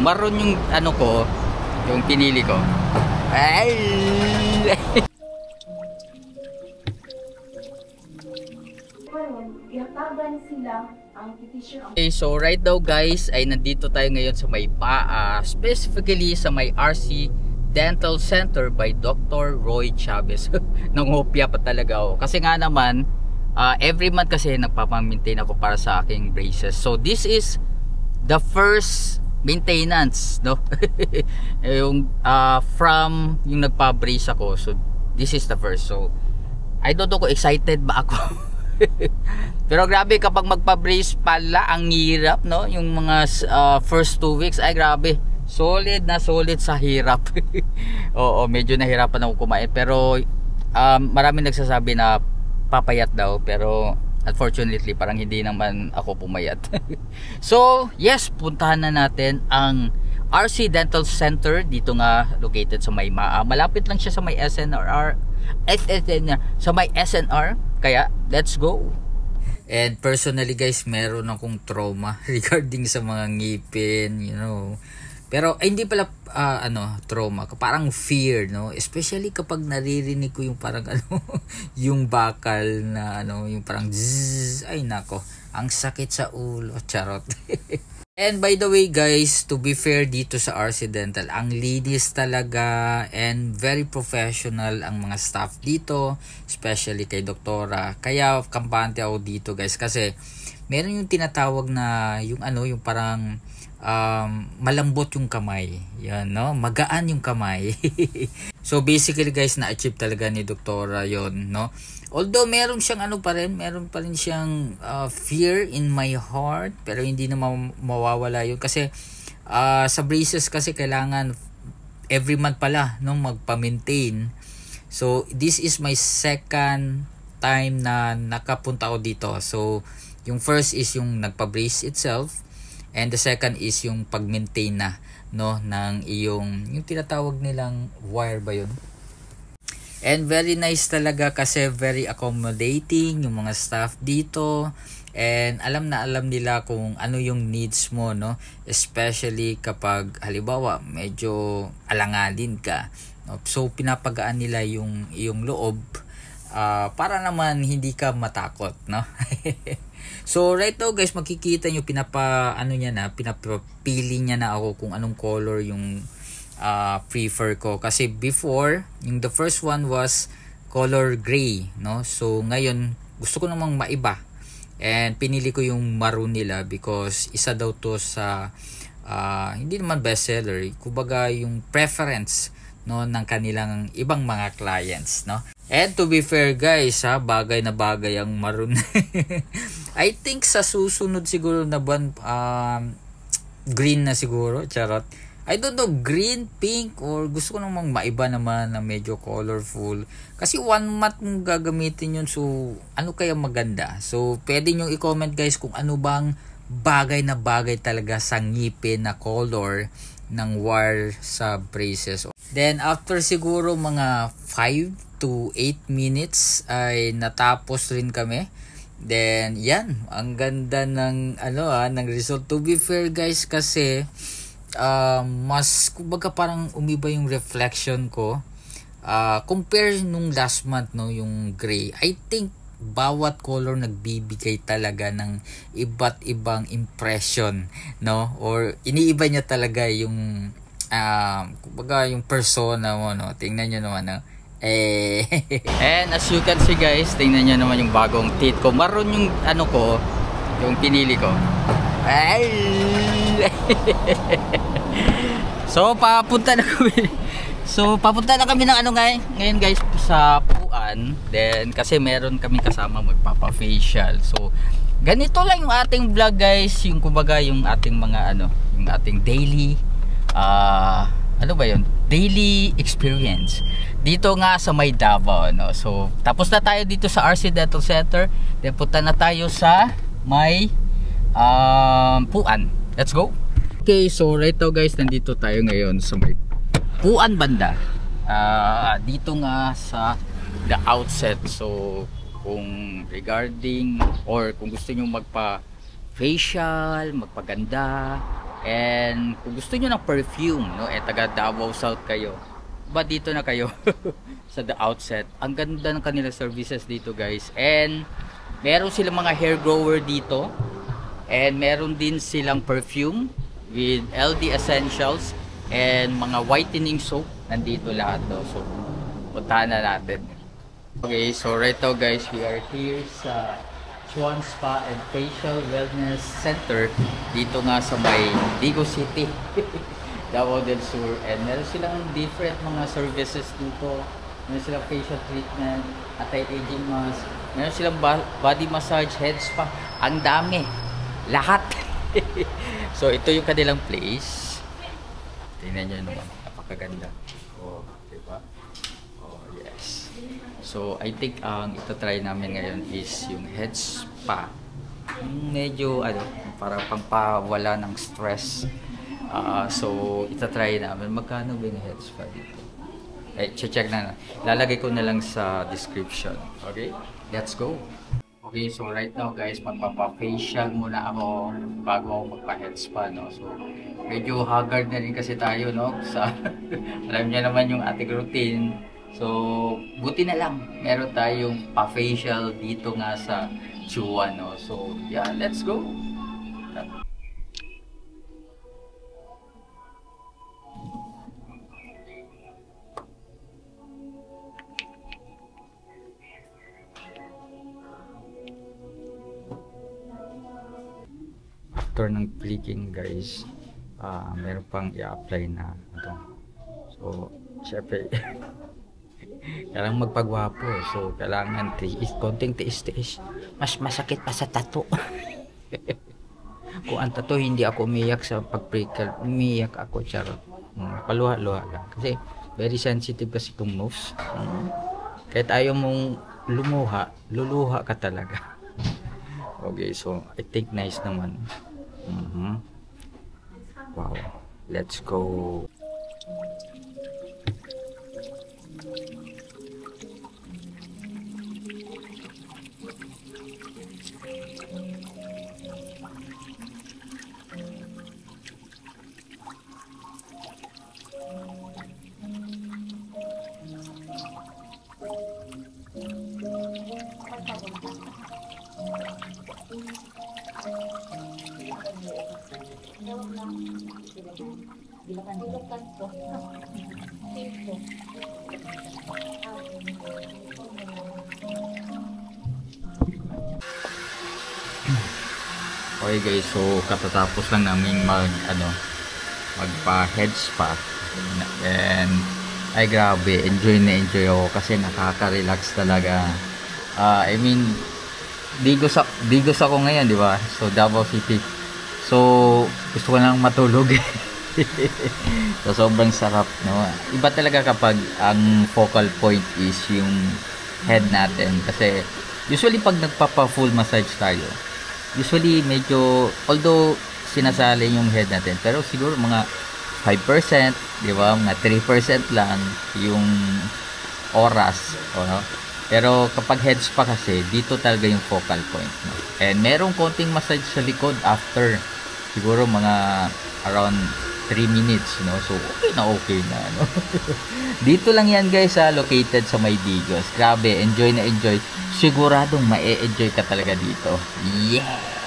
Maroon yung ano ko, yung pinili ko. Ay! Okay, so right now guys ay nandito tayo ngayon sa may specifically sa may RC Dental Center by Dr. Roy Chavez. Nangopya pa talaga ako kasi nga naman every month kasi nagpapamaintain ako para sa aking braces. So this is the first maintenance, no? Yung from yung nagpa-brace ako. So this is the first. So I don't know kung excited ba ako. Pero grabe kapag magpa-brace pala ang hirap, no? Yung mga first 2 weeks ay grabe. Solid na solid sa hirap. Oo, medyo nahirapan ako kumain pero marami nagsasabi na papayat daw pero unfortunately parang hindi naman ako pumayat. So yes, puntahan na natin ang RC Dental Center. Dito nga located sa may malapit lang siya sa may SNR, sa may SNR. Kaya let's go. And personally guys, meron akong trauma regarding sa mga ngipin, you know. Pero ay, hindi pala trauma, parang fear, no? Especially kapag naririnig ko yung parang yung bakal na yung parang zzz, ay nako, ang sakit sa ulo, charot. And by the way guys, to be fair dito sa RC Dental, ang linis talaga and very professional ang mga staff dito, especially kay doktora. Kaya kampante ako dito guys kasi meron yung tinatawag na yung yung parang malambot yung kamay. Yan, no? Magaan yung kamay. So basically guys, na-achieve talaga ni doktora yon, no? Although meron siyang meron pa rin siyang fear in my heart, pero hindi na mawawala yun kasi sa braces kasi kailangan every month pala magpa-maintain. So this is my second time na nakapunta ako dito. So yung first is yung nagpa-brace itself and the second is yung pag-maintain na ng yung tinatawag nilang wire ba yun? And very nice talaga kasi very accommodating yung mga staff dito. And alam na alam nila kung ano yung needs mo, no? Especially kapag halimbawa medyo alanganin ka. No? So pinapagaan nila yung loob para naman hindi ka matakot, no? So right now guys, makikita nyo pinapili niya na ako kung anong color yung prefer ko kasi before yung the first one was color gray, no? So ngayon gusto ko namang maiba and pinili ko yung maroon nila because isa daw to sa hindi naman bestseller, kumbaga yung preference ng kanilang ibang mga clients, no? And to be fair guys, bagay na bagay ang maroon. I think sa susunod siguro na buwan green na siguro, charot. I don't know, green, pink, or gusto ko namang maiba naman na medyo colorful. Kasi 1 month mong gagamitin yun, so ano kaya maganda? So pwede nyo i-comment guys kung ano bang bagay na bagay talaga sa ngipin na color ng wire sa braces. Then after siguro mga 5 to 8 minutes ay natapos rin kami. Then yan, ang ganda ng ng result. To be fair guys kasi mas kumbaga parang umiba yung reflection ko compare nung last month, no, yung gray. I think bawat color nagbibigay talaga ng iba't ibang impression, no, or iniiba niya talaga yung kumbaga yung persona mo, no. Tingnan niyo naman, no. And as you can see guys, tingnan niyo naman yung bagong teeth ko. Maroon yung ko, yung pinili ko. Ay! So papunta na kami ng ngayon guys sa Puan. Then kasi meron kami kasama magpapa-facial. So ganito lang yung ating vlog guys, yung kumbaga yung ating mga yung ating daily daily experience dito nga sa may Davao, no. So tapos na tayo dito sa RC Dental Center. Then punta na tayo sa may Puan. Let's go. Okay, so right now guys, nandito tayo ngayon sa may Puan banda. Dito nga sa the outset. So kung regarding or kung gusto niyo magpa facial, magpaganda, And kung gusto nyo ng perfume, no, taga Davao South kayo, ba dito na kayo sa the outset. Ang ganda ng kanilang services dito, guys. And meron silang mga hair grower dito. And meron din silang perfume with LD essentials and mga whitening soap. Nandito lahat, no. So puntahan na natin. Okay, so right now, guys, we are here sa Chuan Spa and Facial Wellness Center dito nga sa may Digo City, Davao del Sur. And meron silang different mga services dito. Meron silang facial treatment, anti-aging mask, meron silang body massage, head spa. Ang dami, lahat. So ito yung kanilang place. Tingnan nyo naman, napakaganda. Oh, diba? Oh, yes. So, I think ang ito-try namin ngayon is yung head spa. Medyo, para pampawala ng stress. So, ito-try namin. Magkano ba yung head spa dito? Check na. Lalagay ko na lang sa description. Okay? Let's go! Okay, so right now, guys, magpapa-facial muna ako bago ako magpa-head spa, no? So, medyo haggard na rin kasi tayo, no? Alam niya naman yung ating routine. So, buti na lang, meron tayong pa-facial dito nga sa Chuan, no? So, yeah, let's go! After ng clicking, guys, meron pang i-apply na ito. So, syempre, kailangan magpagwapo. So, kailangan konting tiis-tiis. Mas masakit pa sa tattoo. Kung ang tattoo, hindi ako umiyak sa pag-prickle. Umiyak ako, charot. Paluha-luha lang. Kasi, very sensitive kasi itong nose. Kahit ayaw mong luluha ka talaga. Okay, so, I think nice naman. Wow. Let's go. Okay, guys, so katatapos lang namin magpa head spa. And ay grabe, enjoy ako kasi nakaka-relax talaga. I mean, Digos ako ngayon, di ba? So Davao City. So gusto ko lang matulog. So sobrang sarap, no? Iba talaga kapag ang focal point is yung head natin, kasi usually pag nagpapa full massage tayo, usually medyo, although sinasali yung head natin, pero siguro mga 5%, di ba? Mga 3% lang yung oras, no? Pero kapag head spa kasi, dito talaga yung focal point, no? And merong konting massage sa likod after siguro mga around 3 minutes, no? So okay na, no? Dito lang yan, guys, located sa may Digos. Grabe, enjoy na enjoy. Siguradong ma-enjoy ka talaga dito. Yeah!